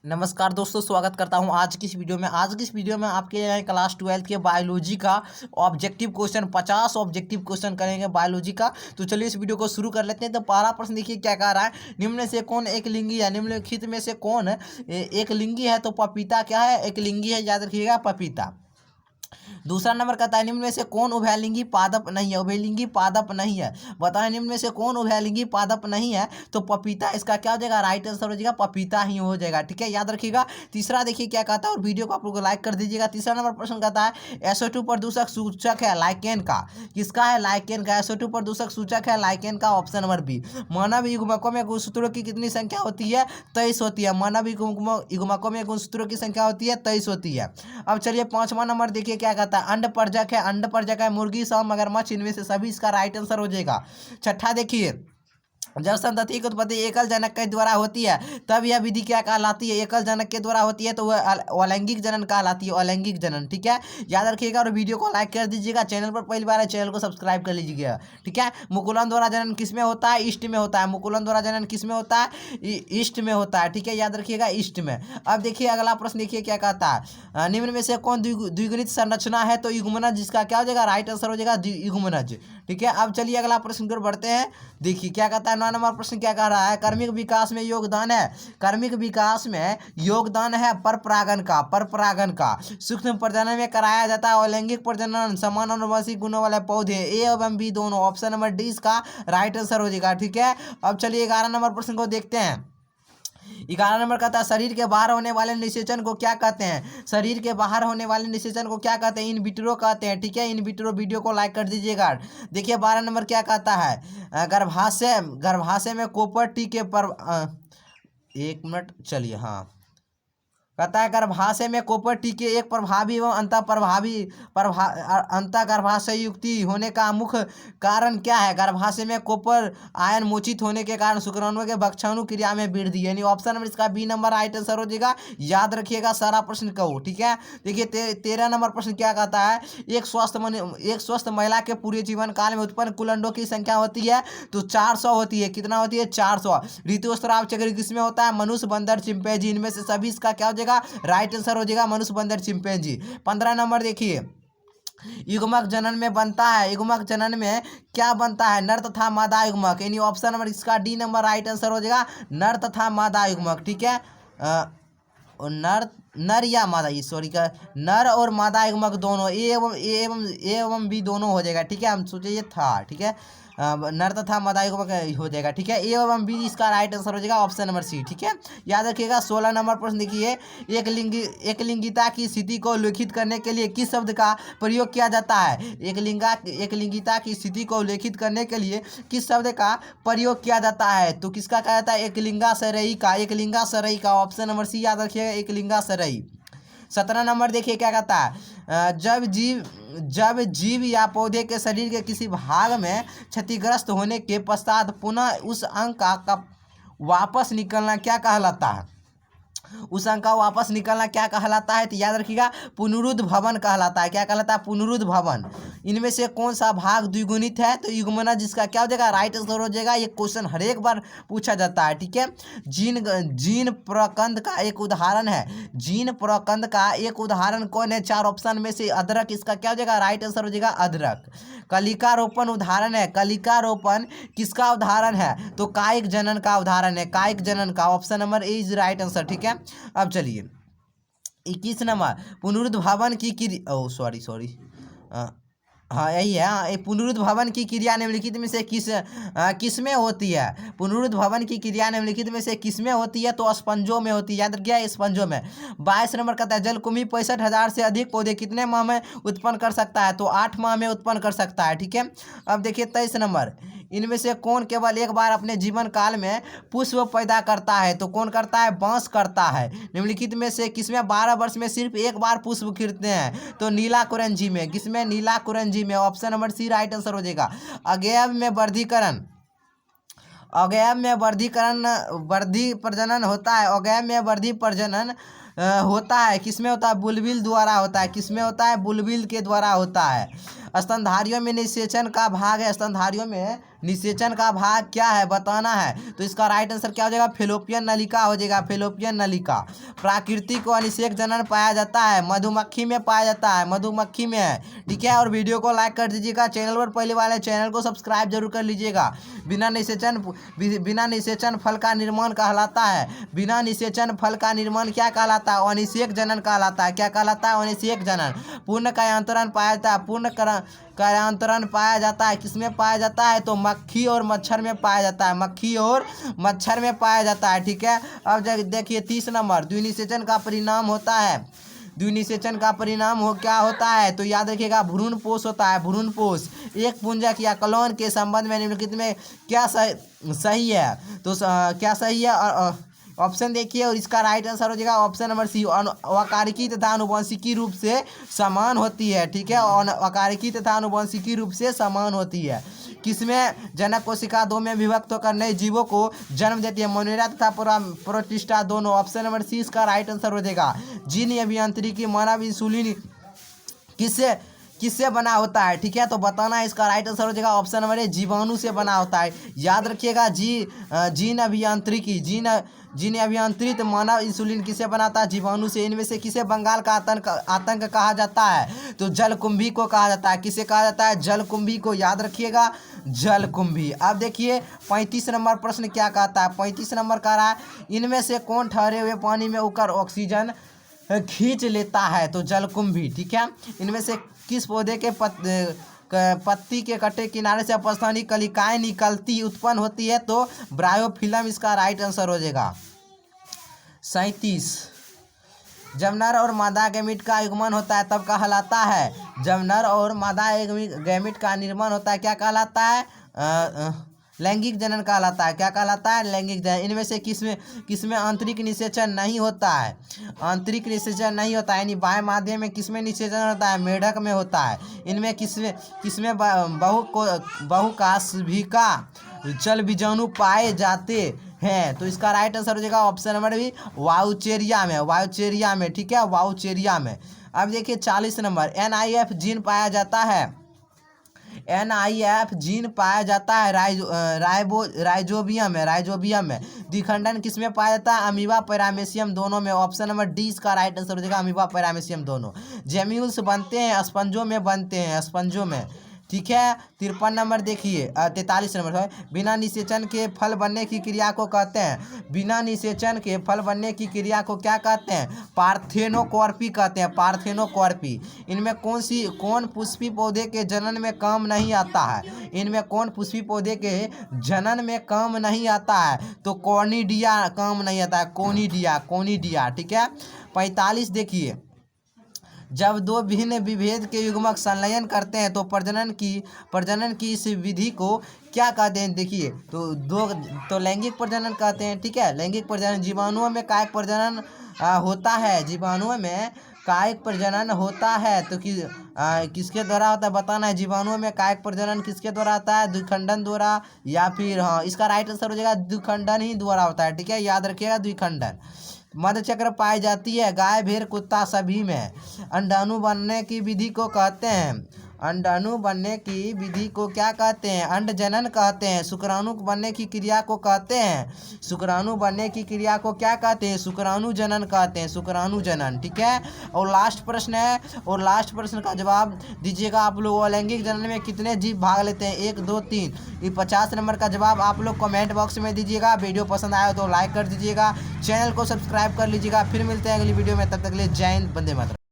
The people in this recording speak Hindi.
नमस्कार दोस्तों, स्वागत करता हूं आज की इस वीडियो में। आपके लिए क्लास 12 के बायोलॉजी का ऑब्जेक्टिव क्वेश्चन 50 ऑब्जेक्टिव क्वेश्चन करेंगे बायोलॉजी का। तो चलिए इस वीडियो को शुरू कर लेते हैं। तो पहला प्रश्न देखिए क्या कह रहा है। निम्न में से कौन एक लिंगी है? निम्नलिखित में से कौन एक लिंगी है? तो पपीता क्या है? एक लिंगी है, याद रखिएगा, पपीता। दूसरा नंबर कहता है निम्न में से कौन उभयलिंगी पादप नहीं है? उभयलिंगी पादप नहीं है, बताएं निम्न में से कौन उभयलिंगी पादप नहीं है? तो पपीता इसका क्या हो जाएगा? राइट आंसर हो जाएगा, पपीता ही हो जाएगा। ठीक है, याद रखिएगा। तीसरा देखिए क्या कहता है, और वीडियो को आप लोग लाइक कर दीजिएगा। तीसरा नंबर प्रश्न कहता है SO2 प्रदूषक सूचक है लाइकेन का। किसका है? लाइकेन का। SO2 प्रदूषक सूचक है लाइकेन का, ऑप्शन नंबर बी। मानव युग्मकों में गुणसूत्रों की कितनी संख्या होती है? 23 होती है। मानव युग्मकों में गुणसूत्रों की संख्या होती है 23 होती है। अब चलिए पांचवा नंबर देखिए क्या कहता है। अंडपरजक है, अंडपरजक है मुर्गी, सांप, मगरमच्छ, इनमें से सभी इसका राइट आंसर हो जाएगा। छठा देखिए, जब संतति की उत्पत्ति एकल जनक के द्वारा होती है तब यह विधि क्या कहलाती है? एकल जनक के द्वारा होती है तो वह अलैंगिक जनन कहलाती है, अलैंगिक जनन। ठीक है, याद रखिएगा और वीडियो को लाइक कर दीजिएगा। चैनल पर पहली बार है, चैनल को सब्सक्राइब कर लीजिएगा। ठीक है, मुकुलन द्वारा जनन किस में होता है? ईस्ट में होता है। मुकुलन द्वारा जनन किस में होता है? ईस्ट में होता है। ठीक है, याद रखिएगा, ईस्ट में। अब देखिए अगला प्रश्न देखिए क्या कहता है। निम्न में से कौन द्विगुणित संरचना है? तो युग्मनज, जिसका क्या हो जाएगा? राइट आंसर हो जाएगा युग्मनज। ठीक है, अब चलिए अगला प्रश्न की ओर बढ़ते हैं। देखिए क्या कहता है। 9 नंबर प्रश्न क्या कह रहा है? कार्मिक विकास में योगदान है, कार्मिक विकास में योगदान है परपरागन का, परपरागन का। सूक्ष्म प्रजनन में कराया जाता है अलैंगिक प्रजनन समान अनुवंशिक गुणों वाले पौधे, ए एवं बी दोनों, ऑप्शन नंबर डी इसका राइट आंसर हो जाएगा। ठीक है, अब चलिए 11 नंबर प्रश्न को देखते हैं। 11 नंबर कहता है शरीर के बाहर होने वाले निषेचन को क्या कहते हैं? शरीर के बाहर होने वाले निषेचन को क्या कहते हैं? इन विट्रो कहते हैं। ठीक है, इन विट्रो। वीडियो को लाइक कर दीजिएगा। देखिए 12 नंबर क्या कहता है। गर्भाशय, गर्भाशय में कोपर टीके पर एक मिनट, चलिए। हाँ, कहता है गर्भाशय में कोपर टीके एक प्रभावी एवं अंतः गर्भाशय युक्ति होने का मुख्य कारण क्या है? गर्भाशय में कोपर आयन मोचित होने के कारण शुक्राणुओं के भक्षाणु क्रिया में वृद्धि, यानी ऑप्शन नंबर इसका बी नंबर राइट आंसर हो जाएगा। याद रखिएगा सारा प्रश्न को। ठीक है, देखिए 13 नंबर प्रश्न क्या कहता है। एक स्वस्थ महिला के पूरे जीवन काल में उत्पन्न कुल अंडों की संख्या होती है तो 400 होती है। कितना होती है? 400। ऋतुस्राव चक्र किसमें होता है? मनुष्य, बंदर, चिंपैंजी, इनमें से सभी इसका क्या हो जाएगा? राइट आंसर हो जाएगा मनुष्य, बंदर, चिंपैंजी। 15 नंबर देखिए, युग्मक जनन में बनता है, युग्मक जनन में क्या बनता है? नर तथा मादा युग्मक, यानी ऑप्शन नंबर इसका डी नंबर राइट आंसर हो जाएगा, नर तथा मादा युग्मक। ठीक है, नर या मादा, ये सॉरी का नर और मादा युग्मक दोनों, ए एवं बी दोनों हो जाएगा। ठीक है, हम सोचे ये था। ठीक है, नर तथा मादा युग्मक हो जाएगा। ठीक है, ए एवं बी इसका राइट आंसर हो जाएगा, ऑप्शन नंबर सी। ठीक है, याद रखिएगा। 16 नंबर प्रश्न देखिए, एक लिंगिता की स्थिति को उल्लेखित करने के लिए किस शब्द का प्रयोग किया जाता है? एक लिंगिता की स्थिति को उल्लेखित करने के लिए किस शब्द का प्रयोग किया जाता है? तो किसका कहा जाता है? एकलिंगाश्रयी का, एकलिंगाश्रयी का, ऑप्शन नंबर सी याद रखिएगा, एकलिंगाश्रयी। 17 नंबर देखिए क्या कहता है। जब जीव या पौधे के शरीर के किसी भाग में क्षतिग्रस्त होने के पश्चात पुनः उस अंग का वापस निकलना क्या कहलाता है? उस अंग का वापस निकलना क्या कहलाता है? तो याद रखिएगा, पुनरुद्ध भवन कहलाता है। क्या कहलाता है? पुनरुद्ध भवन। इनमें से कौन सा भाग द्विगुणित है? तो युग्मनज, जिसका क्या हो जाएगा? राइट आंसर हो जाएगा। ये क्वेश्चन हर एक बार पूछा जाता है। ठीक है, जीन प्रकंद का एक उदाहरण है, जीन प्रकंद का एक उदाहरण कौन है? 4 ऑप्शन में से अदरक इसका क्या हो जाएगा? राइट आंसर हो जाएगा, अदरक। कलिका रोपण उदाहरण है, कलिका रोपण किसका उदाहरण है? तो कायिक जनन का उदाहरण है, कायिक जनन का, option number A is right answer. ठीक है, अब चलिए 21 नंबर, पुनरुद्ध भवन की क्रिया, सॉरी, हाँ यही है। हाँ, ये पुनरुद्ध भवन की क्रिया निम्नलिखित में से किस में होती है? पुनरुद्ध भवन की क्रिया निम्नलिखित में से किस में होती है? तो स्पंजों में होती है। याद रखिए, स्पंजों में। 22 नंबर कहता है जलकुंभी 65,000 से अधिक पौधे कितने माह में उत्पन्न कर सकता है? तो 8 माह में उत्पन्न कर सकता है। ठीक है, अब देखिए 23 नंबर, इनमें से कौन केवल एक बार अपने जीवन काल में पुष्प पैदा करता है? तो कौन करता है? बांस करता है। निम्नलिखित में से किसमें 12 वर्ष में सिर्फ एक बार पुष्प खिलते हैं? तो नीला कुरंजी में। किसमें? नीला कुरंजी में, option number C right answer हो जाएगा। अवयव में वर्धीकरण, अवयव में वर्धी प्रजनन होता है। अवयव में वर्धी प्रजनन होता है, किसमें होता है? बुलबिल द्वारा होता है। किसमें होता है? बुलबिल के द्वारा होता है। स्तनधारियों में निषेचन का भाग है, स्तनधारियों में निषेचन का भाग क्या है बताना है। तो इसका राइट आंसर क्या हो जाएगा? फेलोपियन नलिका हो जाएगा, फेलोपियन नलिका। प्राकृतिक और निषेक जनन पाया जाता है, मधुमक्खी में पाया जाता है, मधुमक्खी में है, ठीक है। और वीडियो को लाइक कर दीजिएगा, चैनल पर पहले वाले चैनल को सब्सक्राइब जरूर कर लीजिएगा। बिना निषेचन फल का निर्माण कहलाता है। बिना निषेचन फल का निर्माण क्या कहलाता है? अनिषेक जनन कहलाता है। क्या कहलाता है? अनिषेक जनन। पूर्ण कायांतरण पाया जाता है, पूर्ण कायांतरण पाया जाता है, किसमें पाया जाता है? तो मक्खी और मच्छर में पाया जाता है, मक्खी और मच्छर में पाया जाता है, ठीक है। अब देखिए 30 नंबर, द्विनिषेचन का परिणाम होता है। द्विनिषेचन का परिणाम क्या होता है? तो याद रखिएगा भ्रूणपोष होता है, भ्रूणपोष। एक पुंजक या कलोन के संबंध में निम्नलिखित में क्या सही है? तो क्या सही है? ऑप्शन देखिए, और इसका राइट आंसर हो जाएगा ऑप्शन नंबर सी, अकारिकी तथा अनुवंशिकी रूप से समान होती है, ठीक है। अकारिकी तथा अनुवंशिकी रूप से समान होती है। किसमें जनक कोशिका दो में विभक्त होकर नए जीवों को जन्म देती है? मोनेरा तथा प्रोटिस्टा दोनों। ऑप्शन नंबर सी इसका राइट आंसर हो जाएगा। जीन अभियांत्रिकी मानव इंसुलिन किससे बना होता है, ठीक है। तो बताना है, इसका राइट आंसर हो जाएगा ऑप्शन नंबर ए, जीवाणु से बना होता है। याद रखिएगा जीन अभियांत्रिकी, जीन अभियांत्रित मानव इंसुलिन किसे बनाता है? जीवाणु से। इनमें से किसे बंगाल का आतंक कहा जाता है? तो जलकुंभी को कहा जाता है। किसे कहा जाता है? जलकुंभी को। याद रखिएगा जलकुंभी। अब देखिए 35 नंबर प्रश्न क्या कहता है? 35 नंबर कह रहा है, इनमें से कौन ठहरे हुए पानी में उकर ऑक्सीजन खींच लेता है? तो जलकुंभी, ठीक है। इनमें से किस पौधे के पत्ती के कटे किनारे से अपस्थानी कलिकाएं निकलती उत्पन्न होती है? तो ब्रायोफिल्म इसका राइट आंसर हो जाएगा। 37, जब नर और मादा गैमीट का युग्मन होता है तब कहलाता है? जब नर और मादा गैमीट का निर्माण होता है क्या कहलाता है? लैंगिक जनन कहलाता है। क्या कहलाता है? लैंगिक जनन। इनमें से किसमें आंतरिक निषेचन नहीं होता है? आंतरिक निषेचन नहीं होता है, यानी बाह्य माध्यम में किसमें निषेचन होता है? मेढक में होता है। इनमें किसमें बहुकास्भिका जल बीजाणु पाए जाते हैं? तो इसका राइट आंसर हो जाएगा ऑप्शन नंबर बी, वाउचेरिया में, वाउचेरिया में, ठीक है, वाउचेरिया में। अब देखिए 40 नंबर, NIF जीन पाया जाता है, NIF जीन पाया जाता है राइजोबियम में, राइजोबियम में। द्विखंडन किसमें पाया जाता है? अमीबा पैरामेसियम दोनों में। ऑप्शन नंबर डी इसका राइट आंसर हो जाएगा, अमीबा पैरामेसियम दोनों। जेम्यूल्स बनते हैं स्पंजों में, बनते हैं स्पंजों में, ठीक है। 53 नंबर देखिए, 43 नंबर, बिना निषेचन के फल बनने की क्रिया को कहते हैं? बिना निषेचन के फल बनने की क्रिया को क्या कहते हैं? पार्थेनोकॉर्पी कहते हैं, पार्थेनोकॉर्पी। इनमें कौन पुष्पी पौधे के जनन में काम नहीं आता है? इनमें कौन पुष्पी पौधे के जनन में काम नहीं आता है? तो कोनिडिया काम नहीं आता है, कोनिडिया, ठीक है। 45 देखिए, जब दो भिन्न विभेद के युग्मक संलयन करते हैं तो प्रजनन की इस विधि को क्या कहते हैं? देखिए, तो लैंगिक प्रजनन कहते हैं, ठीक है। लैंगिक प्रजनन। जीवाणुओं में कायिक प्रजनन होता है, जीवाणुओं में कायिक प्रजनन होता है, तो किसके द्वारा होता है बताना है। जीवाणुओं में कायिक प्रजनन किसके द्वारा आता है? द्विखंडन द्वारा, या फिर हाँ, इसका राइट आंसर हो जाएगा द्विखंडन ही द्वारा होता है, ठीक है। याद रखिएगा द्विखंडन। मधुचक्र पाई जाती है गाय, भेड़, कुत्ता सभी में। अंडाणु बनने की विधि को कहते हैं? अंडाणु बनने की विधि को क्या कहते हैं? अंड जनन कहते हैं। शुक्राणु बनने की क्रिया को कहते हैं? शुक्राणु बनने की क्रिया को क्या कहते हैं? शुक्राणु जनन कहते हैं, शुक्राणु जनन, ठीक है। और लास्ट प्रश्न है, और लास्ट प्रश्न का जवाब दीजिएगा आप लोग। अलैंगिक जनन में कितने जीव भाग लेते हैं? 1, 2, 3। ये 50 नंबर का जवाब आप लोग कमेंट बॉक्स में दीजिएगा। वीडियो पसंद आया तो लाइक कर दीजिएगा, चैनल को सब्सक्राइब कर लीजिएगा। फिर मिलते हैं अगली वीडियो में, तब तक के लिए जय हिंद, वंदे मातरम।